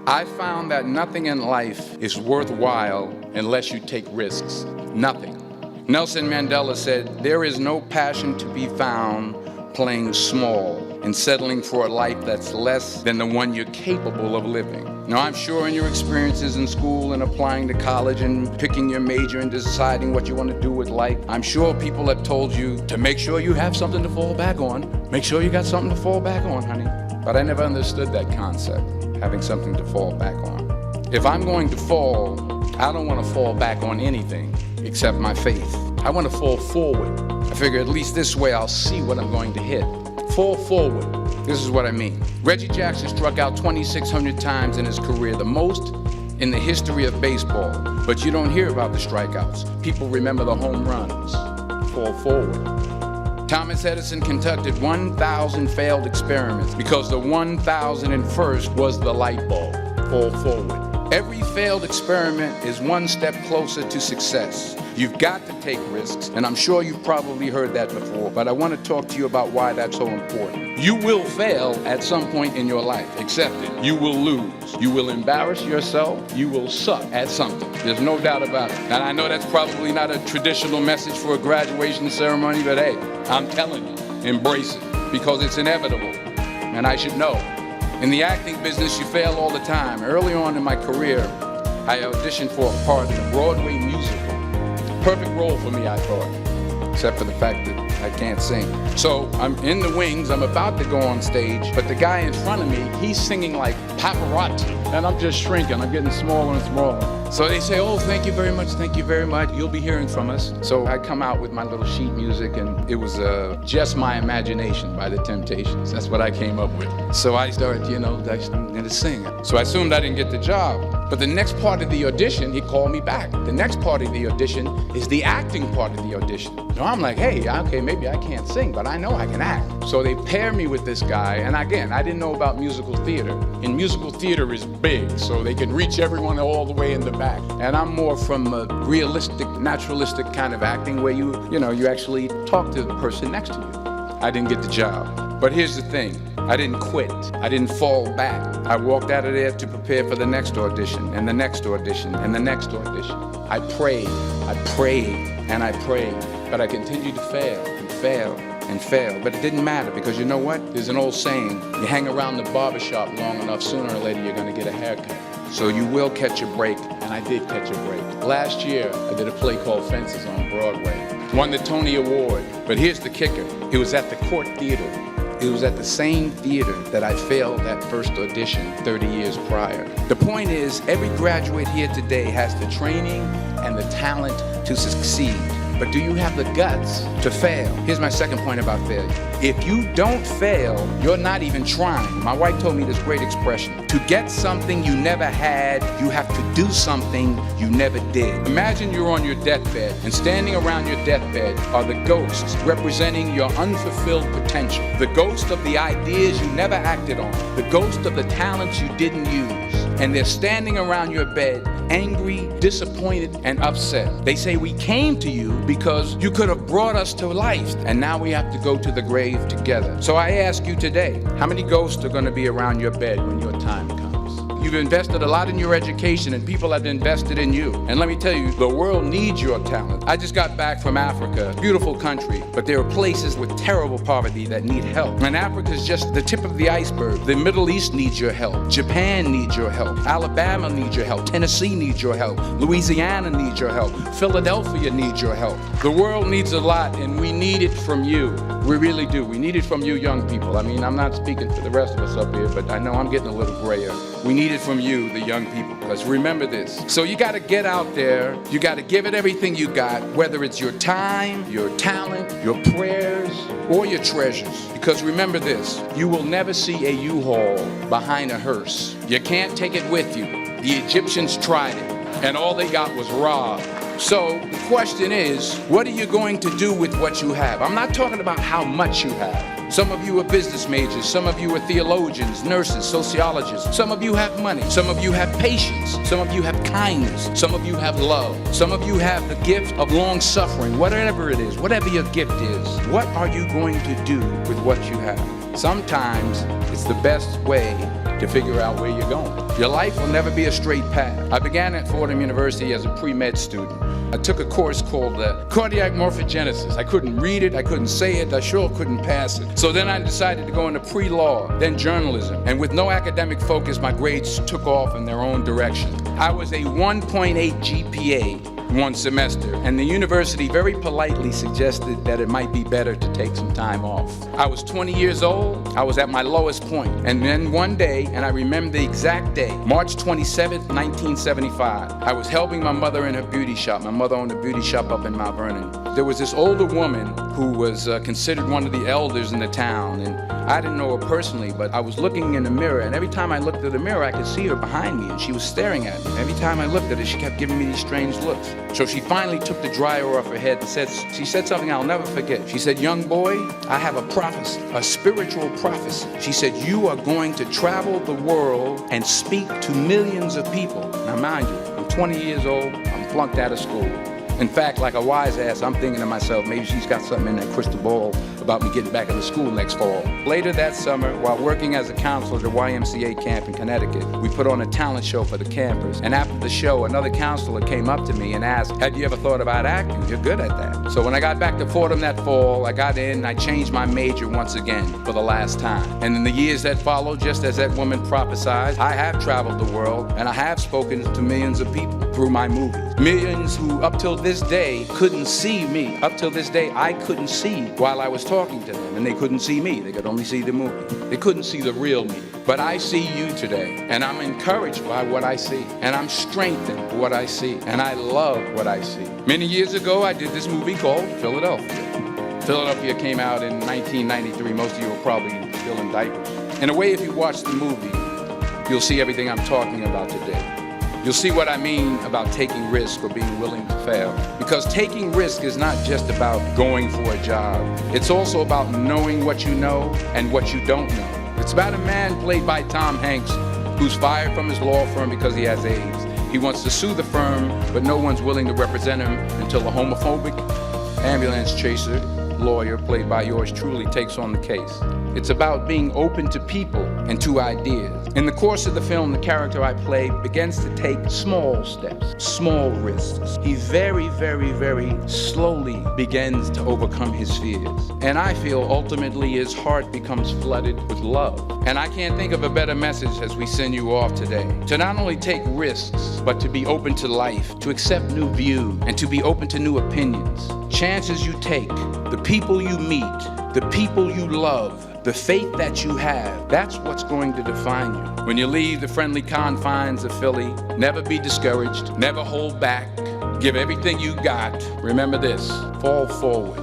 I found that nothing in life is worthwhile unless you take risks. Nothing. Nelson Mandela said, "There is no passion to be found playing small and settling for a life that's less than the one you're capable of living." Now, I'm sure in your experiences in school and applying to college and picking your major and deciding what you want to do with life, I'm sure people have told you to make sure you have something to fall back on. Make sure you got something to fall back on, honey. But I never understood that concept, having something to fall back on. If I'm going to fall, I don't want to fall back on anything except my faith. I want to fall forward. I figure at least this way I'll see what I'm going to hit. Fall forward. This is what I mean. Reggie Jackson struck out 2,600 times in his career, the most in the history of baseball. But you don't hear about the strikeouts. People remember the home runs. Fall forward. Thomas Edison conducted 1,000 failed experiments because the 1,001st was the light bulb. Fall forward. Every failed experiment is one step closer to success. You've got to take risks, and I'm sure you've probably heard that before, but I want to talk to you about why that's so important. You will fail at some point in your life. Accept it. You will lose. You will embarrass yourself. You will suck at something. There's no doubt about it. And I know that's probably not a traditional message for a graduation ceremony, but hey, I'm telling you, embrace it, because it's inevitable, and I should know. In the acting business, you fail all the time. Early on in my career, I auditioned for a part in a Broadway musical. Perfect role for me, I thought, except for the fact that I can't sing. So I'm in the wings, I'm about to go on stage, but the guy in front of me, he's singing like Pavarotti, and I'm just shrinking, I'm getting smaller and smaller. So they say, "Oh, thank you very much, you'll be hearing from us." So I come out with my little sheet music, and it was Just My Imagination by The Temptations. That's what I came up with. So I started, I'm going to sing. So I assumed I didn't get the job. But the next part of the audition, he called me back. The next part of the audition is the acting part of the audition. Now I'm like, hey, okay, maybe I can't sing, but I know I can act. So they pair me with this guy, and again, I didn't know about musical theater. And musical theater is big, so they can reach everyone all the way in the back. And I'm more from a realistic, naturalistic kind of acting where you actually talk to the person next to you. I didn't get the job. But here's the thing. I didn't quit. I didn't fall back. I walked out of there to prepare for the next audition, and the next audition, and the next audition. I prayed, and I prayed, but I continued to fail, and fail, and fail. But it didn't matter, because you know what? There's an old saying, you hang around the barbershop long enough, sooner or later you're gonna get a haircut. So you will catch a break, and I did catch a break. Last year, I did a play called Fences on Broadway. Won the Tony Award, but here's the kicker. It was at the Court Theater. It was at the same theater that I failed that first audition 30 years prior. The point is, every graduate here today has the training and the talent to succeed. But do you have the guts to fail? Here's my second point about failure. If you don't fail, you're not even trying. My wife told me this great expression. To get something you never had, you have to do something you never did. Imagine you're on your deathbed, and standing around your deathbed are the ghosts representing your unfulfilled potential. The ghost of the ideas you never acted on. The ghost of the talents you didn't use. And they're standing around your bed, angry, disappointed, and upset. They say, we came to you because you could have brought us to life, and now we have to go to the grave together. So I ask you today, how many ghosts are going to be around your bed when your time comes? You've invested a lot in your education, and people have invested in you. And let me tell you, the world needs your talent. I just got back from Africa, beautiful country, but there are places with terrible poverty that need help. And Africa is just the tip of the iceberg. The Middle East needs your help. Japan needs your help. Alabama needs your help. Tennessee needs your help. Louisiana needs your help. Philadelphia needs your help. The world needs a lot, and we need it from you. We really do. We need it from you young people. I mean, I'm not speaking for the rest of us up here, but I know I'm getting a little grayer. We need it from you, the young people, because remember this. So you got to get out there. You got to give it everything you got, whether it's your time, your talent, your prayers, or your treasures. Because remember this, you will never see a U-Haul behind a hearse. You can't take it with you. The Egyptians tried it, and all they got was robbed. So the question is, what are you going to do with what you have? I'm not talking about how much you have. Some of you are business majors. Some of you are theologians, nurses, sociologists. Some of you have money. Some of you have patience. Some of you have kindness. Some of you have love. Some of you have the gift of long suffering. Whatever it is, whatever your gift is, what are you going to do with what you have? Sometimes it's the best way to figure out where you're going. Your life will never be a straight path. I began at Fordham University as a pre-med student. I took a course called cardiac morphogenesis. I couldn't read it, I couldn't say it, I sure couldn't pass it. So then I decided to go into pre-law, then journalism. And with no academic focus, my grades took off in their own direction. I was a 1.8 GPA one semester, and the university very politely suggested that it might be better to take some time off. I was 20 years old, I was at my lowest point, and then one day, and I remember the exact day, March 27th, 1975, I was helping my mother in her beauty shop. My mother owned a beauty shop up in Mount Vernon. There was this older woman who was considered one of the elders in the town, and I didn't know her personally, but I was looking in the mirror, and every time I looked at the mirror, I could see her behind me, and she was staring at me. Every time I looked at her, she kept giving me these strange looks. So she finally took the dryer off her head and she said something I'll never forget. She said, "Young boy, I have a prophecy, a spiritual prophecy." She said, "You are going to travel the world and speak to millions of people." Now mind you, I'm 20 years old, I'm flunked out of school. In fact, like a wise ass, I'm thinking to myself, maybe she's got something in that crystal ball about me getting back into school next fall. Later that summer, while working as a counselor at the YMCA camp in Connecticut, we put on a talent show for the campers. And after the show, another counselor came up to me and asked, "Had you ever thought about acting? You're good at that." So when I got back to Fordham that fall, I got in and I changed my major once again for the last time. And in the years that followed, just as that woman prophesied, I have traveled the world and I have spoken to millions of people through my movies. Millions who up till this day couldn't see me. Up till this day, I couldn't see while I was talking to them, and they couldn't see me. They could only see the movie. They couldn't see the real me. But I see you today, and I'm encouraged by what I see, and I'm strengthened by what I see, and I love what I see. Many years ago, I did this movie called Philadelphia. Philadelphia came out in 1993. Most of you are probably still in diapers. In a way, if you watch the movie, you'll see everything I'm talking about today. You'll see what I mean about taking risk or being willing to fail. Because taking risk is not just about going for a job. It's also about knowing what you know and what you don't know. It's about a man played by Tom Hanks who's fired from his law firm because he has AIDS. He wants to sue the firm, but no one's willing to represent him until a homophobic ambulance chaser lawyer played by yours truly takes on the case. It's about being open to people and to ideas. In the course of the film, the character I play begins to take small steps, small risks. He very, very, very slowly begins to overcome his fears. And I feel ultimately his heart becomes flooded with love. And I can't think of a better message as we send you off today. To not only take risks, but to be open to life, to accept new views, and to be open to new opinions. Chances you take, the people you meet, the people you love, the faith that you have, that's what's going to define you. When you leave the friendly confines of Philly, never be discouraged, never hold back, give everything you got. Remember this, fall forward.